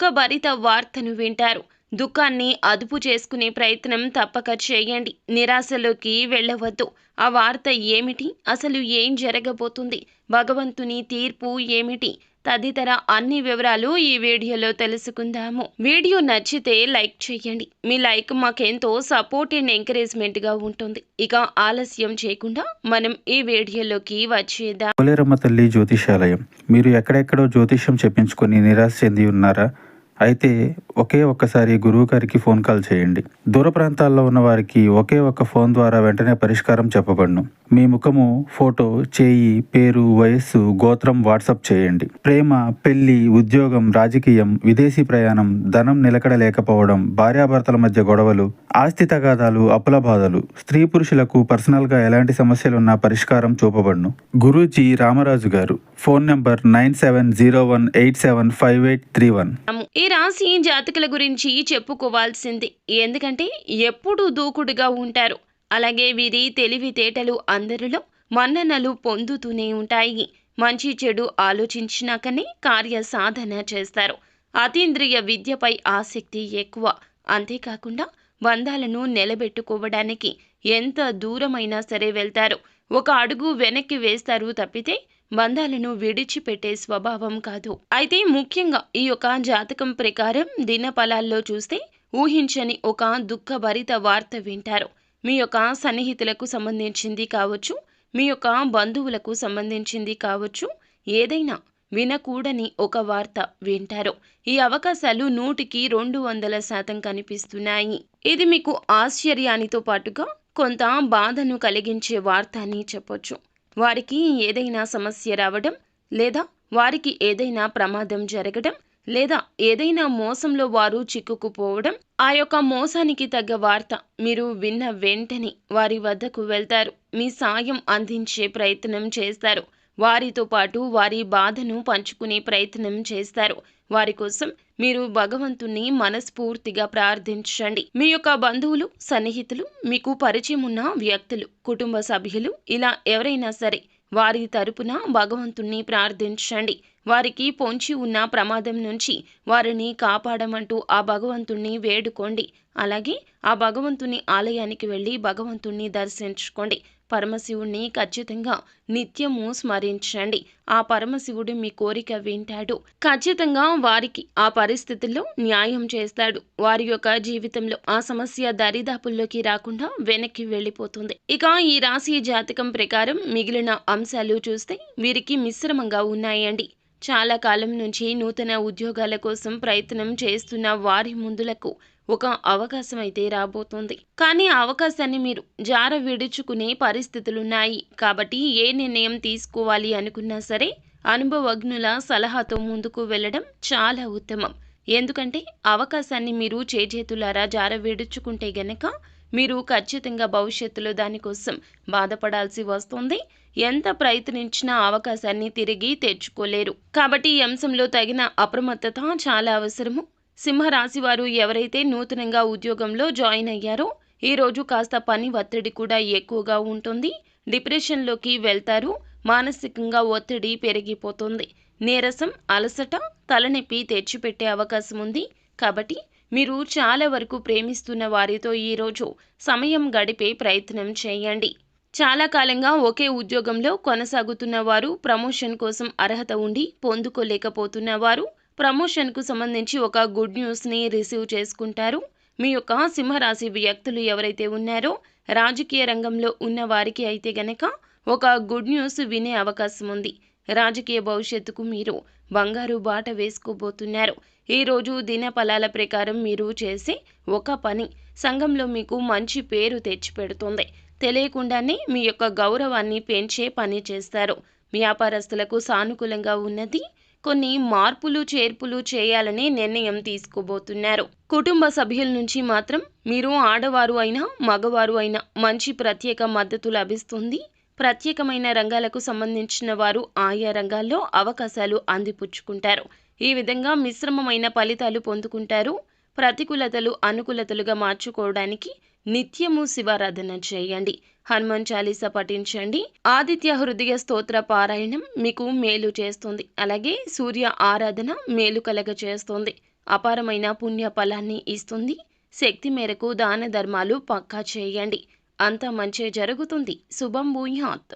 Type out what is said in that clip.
దుఃఖభరిత వార్తను వింటారు. దుఃఖాన్ని అదుపు చేసుకునే ప్రయత్నం తప్పక చేయండి. నిరాశలోకి వెళ్ళవద్దు. ఆ వార్త ఏమిటి? అసలు ఏం జరగబోతుంది? భగవంతుని తీర్పు ఏమిటి? తదితర అన్ని వివరాలు ఈ వీడియోలో తెలుసుకుందాము. వీడియో నచ్చితే లైక్ చేయండి. మీ లైక్ మాకెంతో సపోర్ట్ అండ్ ఎంకరేజ్మెంట్గా ఉంటుంది. ఇక ఆలస్యం చేయకుండా మనం ఈ వీడియోలోకి వచ్చేద్దాం. పోలేరమ్మ తల్లి జ్యోతిషాలయం. మీరు ఎక్కడెక్కడో జ్యోతిష్యం చెప్పించుకొని నిరాశ చెంది ఉన్నారా? అయితే ఒక్కసారి గురువు గారికి ఫోన్ కాల్ చేయండి. దూర ప్రాంతాల్లో ఉన్న వారికి ఒకే ఒక్క ఫోన్ ద్వారా వెంటనే పరిష్కారం చెప్పబడును. మీ ముఖము, ఫోటో, చేయి, పేరు, వయస్సు, గోత్రం వాట్సాప్ చేయండి. ప్రేమ, పెళ్లి, ఉద్యోగం, రాజకీయం, విదేశీ ప్రయాణం, ధనం నిలకడ లేకపోవడం, భార్యాభర్తల మధ్య గొడవలు, ఆస్తి తగాదాలు, అప్పుల బాధలు, స్త్రీ పురుషులకు పర్సనల్గా ఎలాంటి సమస్యలున్నా పరిష్కారం చూపబడును. గురూజీ రామరాజు గారు. Phone number 9701875831. ఈ రాశి జాతకుల గురించి చెప్పుకోవాల్సింది. ఎందుకంటే ఎప్పుడూ దూకుడుగా ఉంటారు. అలాగే వీరి తెలివితేటలు అందరిలో మన్ననలు పొందుతూనే ఉంటాయి. మంచి చెడు ఆలోచించినాకనే కార్య సాధన చేస్తారు. అతీంద్రియ విద్యపై ఆసక్తి ఎక్కువ. అంతేకాకుండా బంధాలను నిలబెట్టుకోవడానికి ఎంత దూరమైనా సరే వెళ్తారు. ఒక అడుగు వెనక్కి వేస్తారు తప్పితే బంధాలను విడిచిపెట్టే స్వభావం కాదు. అయితే ముఖ్యంగా ఈ యొక్క జాతకం ప్రకారం దినఫలాల్లో చూస్తే ఊహించని ఒక దుఃఖభరిత వార్త వింటారు. మీ యొక్క సన్నిహితులకు సంబంధించింది కావచ్చు, మీ యొక్క బంధువులకు సంబంధించింది కావచ్చు, ఏదైనా వినకూడని ఒక వార్త వింటారు. ఈ అవకాశాలు 100కి 200% కనిపిస్తున్నాయి. ఇది మీకు ఆశ్చర్యానితో పాటుగా కొంత బాధను కలిగించే వార్త అని చెప్పొచ్చు. వారికి ఏదైనా సమస్య రావడం, లేదా వారికి ఏదైనా ప్రమాదం జరగడం, లేదా ఏదైనా మోసంలో వారు చిక్కుకుపోవడం, ఆ యొక్క మోసానికి తగ్గ వార్త మీరు విన్న వెంటనే వారి వద్దకు వెళ్తారు. మీ సాయం అందించే ప్రయత్నం చేస్తారు. వారితో పాటు వారి బాధను పంచుకునే ప్రయత్నం చేస్తారు. వారి కోసం మీరు భగవంతుణ్ణి మనస్ఫూర్తిగా ప్రార్థించండి. మీ యొక్క బంధువులు, సన్నిహితులు, మీకు పరిచయం ఉన్న వ్యక్తులు, కుటుంబ సభ్యులు, ఇలా ఎవరైనా సరే వారి తరపున భగవంతుణ్ణి ప్రార్థించండి. వారికి పొంచి ఉన్న ప్రమాదం నుంచి వారిని కాపాడమంటూ ఆ భగవంతుణ్ణి వేడుకోండి. అలాగే ఆ భగవంతుని ఆలయానికి వెళ్ళి భగవంతుణ్ణి దర్శించుకోండి. పరమశివుణ్ణి ఖచ్చితంగా నిత్యము స్మరించండి. ఆ పరమశివుడు మీ కోరిక వింటాడు. ఖచ్చితంగా వారికి ఆ పరిస్థితుల్లో న్యాయం చేస్తాడు. వారి యొక్క జీవితంలో ఆ సమస్య దరిదాపుల్లోకి రాకుండా వెనక్కి వెళ్ళిపోతుంది. ఇక ఈ రాశి జాతకం ప్రకారం మిగిలిన అంశాలు చూస్తే వీరికి మిశ్రమంగా ఉన్నాయండి. చాలా కాలం నుంచి నూతన ఉద్యోగాల కోసం ప్రయత్నం చేస్తున్న వారి ముందులకు ఒక అవకాశం అయితే రాబోతుంది. కానీ ఆ అవకాశాన్ని మీరు జార విడుచుకునే పరిస్థితులున్నాయి. కాబట్టి ఏ నిర్ణయం తీసుకోవాలి అనుకున్నా సరే అనుభవజ్ఞుల సలహాతో ముందుకు వెళ్ళడం చాలా ఉత్తమం. ఎందుకంటే అవకాశాన్ని మీరు చేజేతులారా జార విడుచుకుంటే గనక మీరు ఖచ్చితంగా భవిష్యత్తులో దానికోసం బాధపడాల్సి వస్తుంది. ఎంత ప్రయత్నించినా అవకాశాన్ని తిరిగి తెచ్చుకోలేరు. కాబట్టి ఈ అంశంలో తగిన అప్రమత్తత చాలా అవసరము. సింహరాశి వారు ఎవరైతే నూతనంగా ఉద్యోగంలో జాయిన్ అయ్యారో ఈరోజు కాస్త పని ఒత్తిడి కూడా ఎక్కువగా ఉంటుంది. డిప్రెషన్లోకి వెళ్తారు. మానసికంగా ఒత్తిడి పెరిగిపోతుంది. నీరసం, అలసట, తలనొప్పి తెచ్చిపెట్టే అవకాశం ఉంది. కాబట్టి మీరు చాలా వరకు ప్రేమిస్తున్న వారితో ఈరోజు సమయం గడిపే ప్రయత్నం చేయండి. చాలా కాలంగా ఒకే ఉద్యోగంలో కొనసాగుతున్న వారు, ప్రమోషన్ కోసం అర్హత ఉండి పొందుకోలేకపోతున్న వారు ప్రమోషన్కు సంబంధించి ఒక గుడ్ న్యూస్ని రిసీవ్ చేసుకుంటారు. మీ యొక్క సింహరాశి వ్యక్తులు ఎవరైతే ఉన్నారో రాజకీయ రంగంలో ఉన్న వారికి అయితే గనక ఒక గుడ్ న్యూస్ వినే అవకాశం ఉంది. రాజకీయ భవిష్యత్తుకు మీరు బంగారు బాట వేసుకోబోతున్నారు. ఈరోజు దినఫలాల ప్రకారం మీరు చేసే ఒక పని సంఘంలో మీకు మంచి పేరు తెచ్చిపెడుతుంది. తెలియకుండానే మీ యొక్క గౌరవాన్ని పెంచే పని చేస్తారు. వ్యాపారస్తులకు సానుకూలంగా ఉన్నది. కొన్ని మార్పులు చేర్పులు చేయాలని నిర్ణయం తీసుకోబోతున్నారు. కుటుంబ సభ్యుల నుంచి మాత్రం మీరు ఆడవారు అయినా మగవారు అయినా మంచి ప్రత్యేక మద్దతు లభిస్తుంది. ప్రత్యేకమైన రంగాలకు సంబంధించిన వారు ఆయా రంగాల్లో అవకాశాలు అందిపుచ్చుకుంటారు. ఈ విధంగా మిశ్రమమైన ఫలితాలు పొందుకుంటారు. ప్రతికూలతలు అనుకూలతలుగా మార్చుకోవడానికి నిత్యము శివారాధన చేయండి. హనుమాన్ చాలీసా పఠించండి. ఆదిత్య హృదయ స్తోత్ర పారాయణం మీకు మేలు చేస్తుంది. అలాగే సూర్య ఆరాధన మేలు కలగ చేస్తుంది. అపారమైన పుణ్య ఫలాన్ని ఇస్తుంది. శక్తి మేరకు దాన ధర్మాలు పక్కా చేయండి. అంతా మంచే జరుగుతుంది. శుభం భూయాత్.